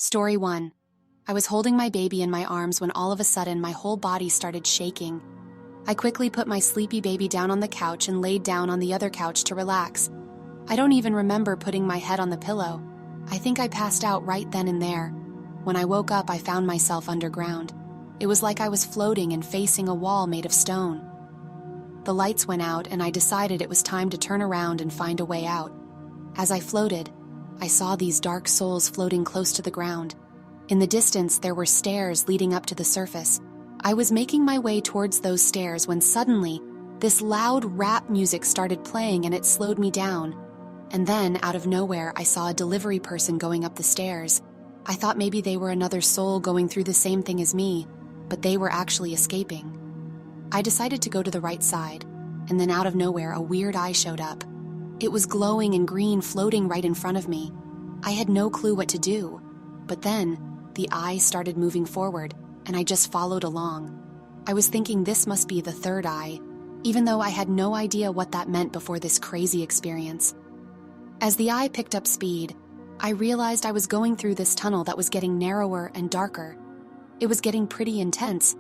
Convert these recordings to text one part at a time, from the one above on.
Story 1. I was holding my baby in my arms when all of a sudden my whole body started shaking. I quickly put my sleepy baby down on the couch and laid down on the other couch to relax. I don't even remember putting my head on the pillow. I think I passed out right then and there. When I woke up, I found myself underground. It was like I was floating and facing a wall made of stone. The lights went out and I decided it was time to turn around and find a way out. As I floated, I saw these dark souls floating close to the ground. In the distance, there were stairs leading up to the surface. I was making my way towards those stairs when suddenly, this loud rap music started playing and it slowed me down. And then, out of nowhere, I saw a delivery person going up the stairs. I thought maybe they were another soul going through the same thing as me, but they were actually escaping. I decided to go to the right side, and then out of nowhere, a weird eye showed up. It was glowing and green, floating right in front of me. I had no clue what to do, but then the eye started moving forward, and I just followed along. I was thinking this must be the third eye, even though I had no idea what that meant before this crazy experience. As the eye picked up speed, I realized I was going through this tunnel that was getting narrower and darker. It was getting pretty intense,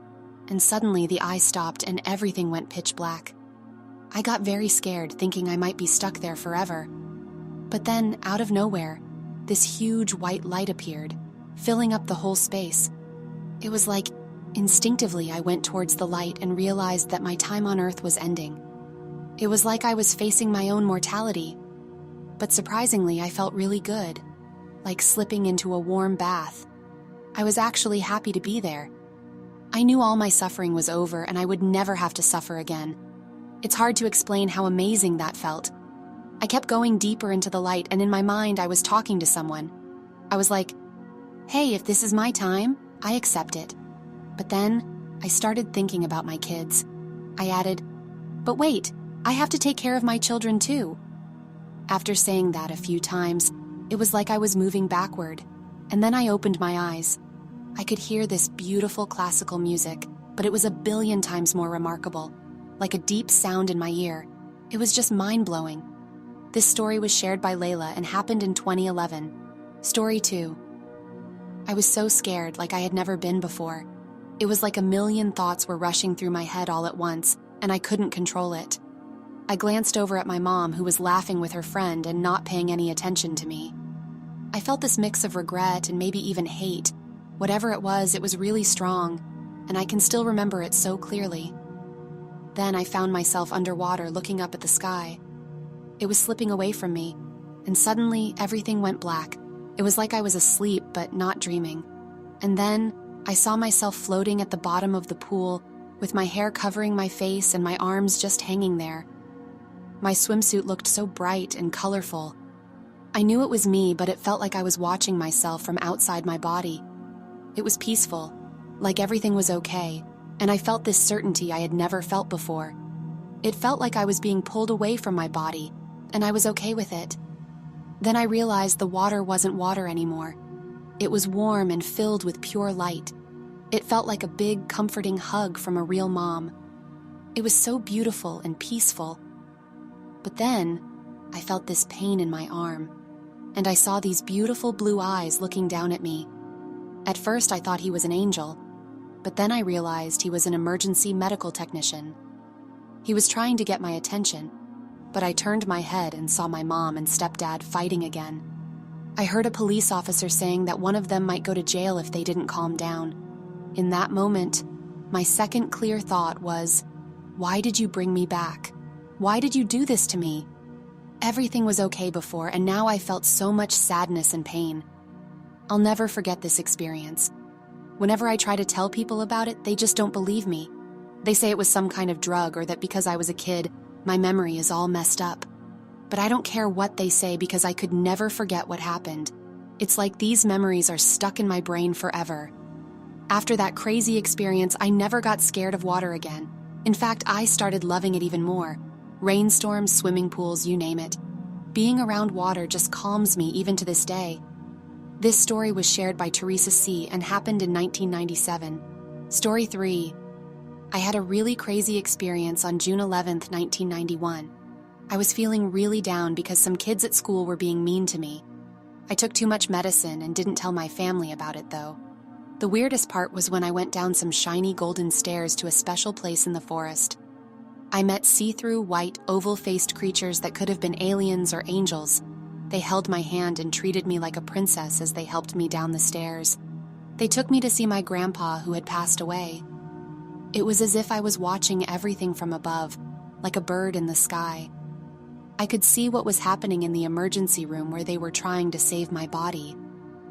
and suddenly the eye stopped and everything went pitch black. I got very scared, thinking I might be stuck there forever. But then, out of nowhere, this huge white light appeared, filling up the whole space. It was like, instinctively, I went towards the light and realized that my time on Earth was ending. It was like I was facing my own mortality. But surprisingly, I felt really good, like slipping into a warm bath. I was actually happy to be there. I knew all my suffering was over and I would never have to suffer again. It's hard to explain how amazing that felt. I kept going deeper into the light, and in my mind, I was talking to someone. I was like, hey, if this is my time, I accept it. But then, I started thinking about my kids. I added, but wait, I have to take care of my children too. After saying that a few times, it was like I was moving backward, and then I opened my eyes. I could hear this beautiful classical music, but it was a billion times more remarkable, like a deep sound in my ear. It was just mind-blowing. This story was shared by Layla and happened in 2011. Story 2. I was so scared, like I had never been before. It was like a million thoughts were rushing through my head all at once, and I couldn't control it. I glanced over at my mom, who was laughing with her friend and not paying any attention to me. I felt this mix of regret and maybe even hate. Whatever it was really strong, and I can still remember it so clearly. Then I found myself underwater looking up at the sky. It was slipping away from me, and suddenly everything went black. It was like I was asleep but not dreaming. And then I saw myself floating at the bottom of the pool with my hair covering my face and my arms just hanging there. My swimsuit looked so bright and colorful. I knew it was me, but it felt like I was watching myself from outside my body. It was peaceful, like everything was okay, and I felt this certainty I had never felt before. It felt like I was being pulled away from my body, and I was okay with it. Then I realized the water wasn't water anymore. It was warm and filled with pure light. It felt like a big, comforting hug from a real mom. It was so beautiful and peaceful. But then, I felt this pain in my arm, and I saw these beautiful blue eyes looking down at me. At first, I thought he was an angel, but then I realized he was an emergency medical technician. He was trying to get my attention, but I turned my head and saw my mom and stepdad fighting again. I heard a police officer saying that one of them might go to jail if they didn't calm down. In that moment, my second clear thought was, why did you bring me back? Why did you do this to me? Everything was okay before, and now I felt so much sadness and pain. I'll never forget this experience. Whenever I try to tell people about it, they just don't believe me. They say it was some kind of drug, or that because I was a kid, my memory is all messed up. But I don't care what they say because I could never forget what happened. It's like these memories are stuck in my brain forever. After that crazy experience, I never got scared of water again. In fact, I started loving it even more. Rainstorms, swimming pools, you name it. Being around water just calms me even to this day. This story was shared by Teresa C. and happened in 1997. Story 3. I had a really crazy experience on June 11th, 1991. I was feeling really down because some kids at school were being mean to me. I took too much medicine and didn't tell my family about it, though. The weirdest part was when I went down some shiny golden stairs to a special place in the forest. I met see-through, white, oval-faced creatures that could have been aliens or angels. They held my hand and treated me like a princess as they helped me down the stairs. They took me to see my grandpa who had passed away. It was as if I was watching everything from above, like a bird in the sky. I could see what was happening in the emergency room where they were trying to save my body.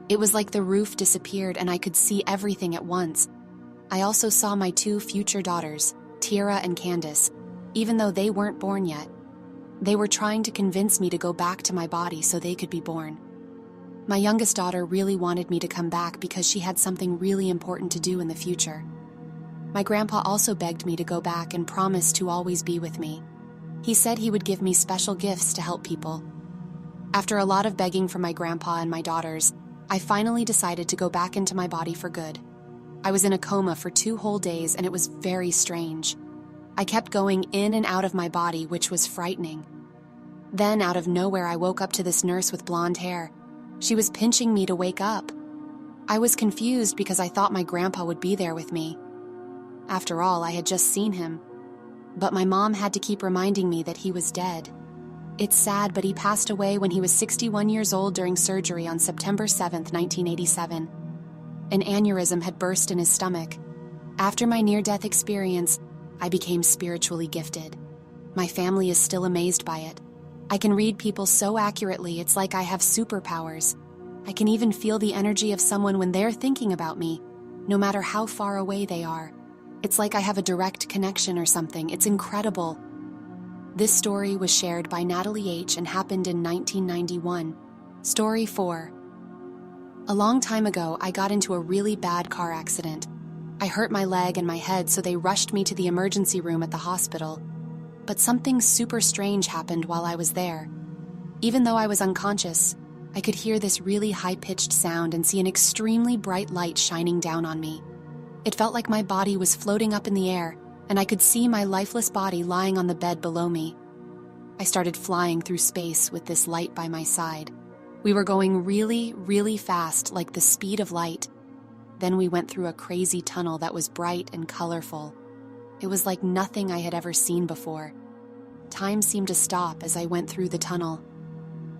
It was like the roof disappeared and I could see everything at once. I also saw my 2 future daughters, Tira and Candace, even though they weren't born yet. They were trying to convince me to go back to my body so they could be born. My youngest daughter really wanted me to come back because she had something really important to do in the future. My grandpa also begged me to go back and promised to always be with me. He said he would give me special gifts to help people. After a lot of begging from my grandpa and my daughters, I finally decided to go back into my body for good. I was in a coma for 2 whole days and it was very strange. I kept going in and out of my body, which was frightening. Then, out of nowhere, I woke up to this nurse with blonde hair. She was pinching me to wake up. I was confused because I thought my grandpa would be there with me. After all, I had just seen him. But my mom had to keep reminding me that he was dead. It's sad, but he passed away when he was 61 years old during surgery on September 7th, 1987. An aneurysm had burst in his stomach. After my near-death experience, I became spiritually gifted. My family is still amazed by it. I can read people so accurately, it's like I have superpowers. I can even feel the energy of someone when they're thinking about me, no matter how far away they are. It's like I have a direct connection or something. It's incredible. This story was shared by Natalie H. and happened in 1991. Story 4. A long time ago, I got into a really bad car accident. I hurt my leg and my head, so they rushed me to the emergency room at the hospital. But something super strange happened while I was there. Even though I was unconscious, I could hear this really high-pitched sound and see an extremely bright light shining down on me. It felt like my body was floating up in the air, and I could see my lifeless body lying on the bed below me. I started flying through space with this light by my side. We were going really, really fast, like the speed of light. Then we went through a crazy tunnel that was bright and colorful. It was like nothing I had ever seen before. Time seemed to stop as I went through the tunnel.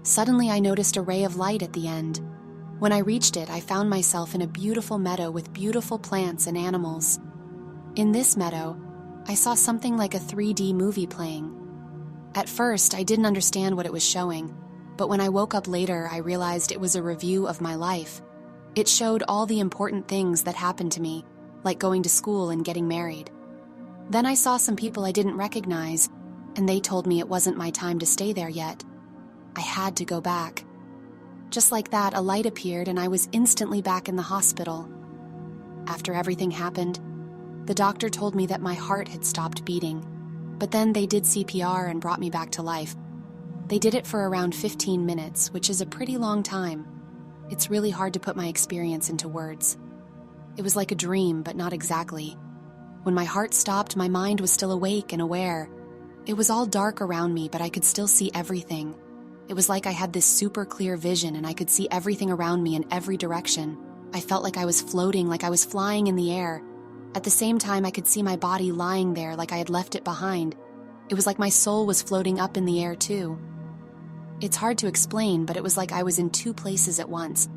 Suddenly, I noticed a ray of light at the end. When I reached it, I found myself in a beautiful meadow with beautiful plants and animals. In this meadow, I saw something like a 3D movie playing. At first, I didn't understand what it was showing, but when I woke up later, I realized it was a review of my life. It showed all the important things that happened to me, like going to school and getting married. Then I saw some people I didn't recognize, and they told me it wasn't my time to stay there yet. I had to go back. Just like that, a light appeared and I was instantly back in the hospital. After everything happened, the doctor told me that my heart had stopped beating, but then they did CPR and brought me back to life. They did it for around 15 minutes, which is a pretty long time. It's really hard to put my experience into words. It was like a dream, but not exactly. When my heart stopped, my mind was still awake and aware. It was all dark around me, but I could still see everything. It was like I had this super clear vision and I could see everything around me in every direction. I felt like I was floating, like I was flying in the air. At the same time, I could see my body lying there like I had left it behind. It was like my soul was floating up in the air too. It's hard to explain, but it was like I was in 2 places at once.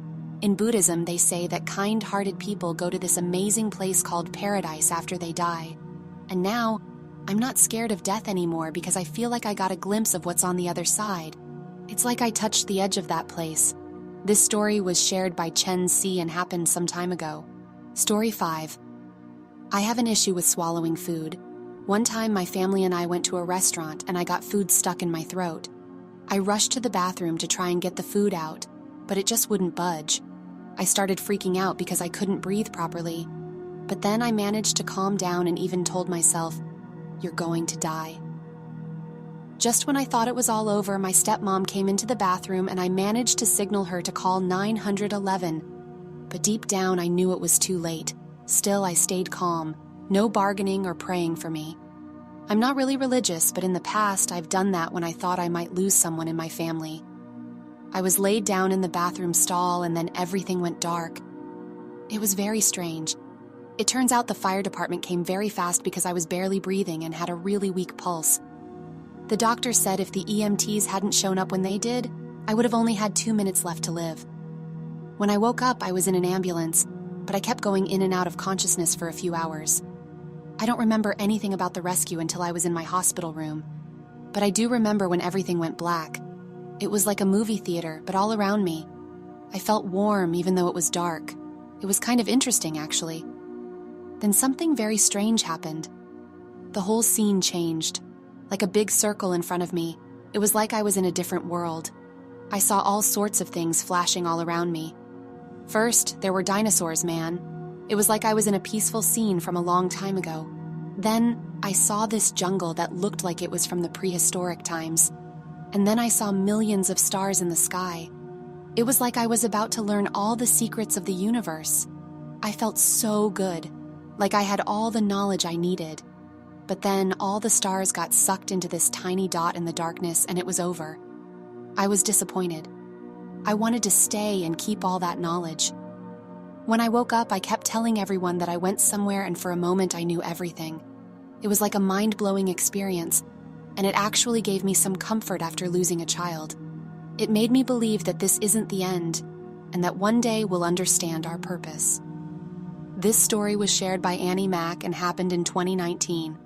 In Buddhism, they say that kind-hearted people go to this amazing place called paradise after they die. And now, I'm not scared of death anymore because I feel like I got a glimpse of what's on the other side. It's like I touched the edge of that place. This story was shared by Chen C and happened some time ago. Story 5. I have an issue with swallowing food. One time my family and I went to a restaurant and I got food stuck in my throat. I rushed to the bathroom to try and get the food out, but it just wouldn't budge. I started freaking out because I couldn't breathe properly. But then I managed to calm down and even told myself, "You're going to die." Just when I thought it was all over, my stepmom came into the bathroom and I managed to signal her to call 911. But deep down, I knew it was too late. Still, I stayed calm, no bargaining or praying for me. I'm not really religious, but in the past, I've done that when I thought I might lose someone in my family. I was laid down in the bathroom stall and then everything went dark. It was very strange. It turns out the fire department came very fast because I was barely breathing and had a really weak pulse. The doctor said if the EMTs hadn't shown up when they did, I would have only had 2 minutes left to live. When I woke up, I was in an ambulance, but I kept going in and out of consciousness for a few hours. I don't remember anything about the rescue until I was in my hospital room, but I do remember when everything went black. It was like a movie theater, but all around me. I felt warm even though it was dark. It was kind of interesting, actually. Then something very strange happened. The whole scene changed. Like a big circle in front of me, it was like I was in a different world. I saw all sorts of things flashing all around me. First, there were dinosaurs, man. It was like I was in a peaceful scene from a long time ago. Then, I saw this jungle that looked like it was from the prehistoric times. And then I saw millions of stars in the sky. It was like I was about to learn all the secrets of the universe. I felt so good, like I had all the knowledge I needed. But then all the stars got sucked into this tiny dot in the darkness and it was over. I was disappointed. I wanted to stay and keep all that knowledge. When I woke up, I kept telling everyone that I went somewhere and for a moment I knew everything. It was like a mind-blowing experience, and it actually gave me some comfort after losing a child. It made me believe that this isn't the end, and that one day we'll understand our purpose. This story was shared by Annie Mack and happened in 2019.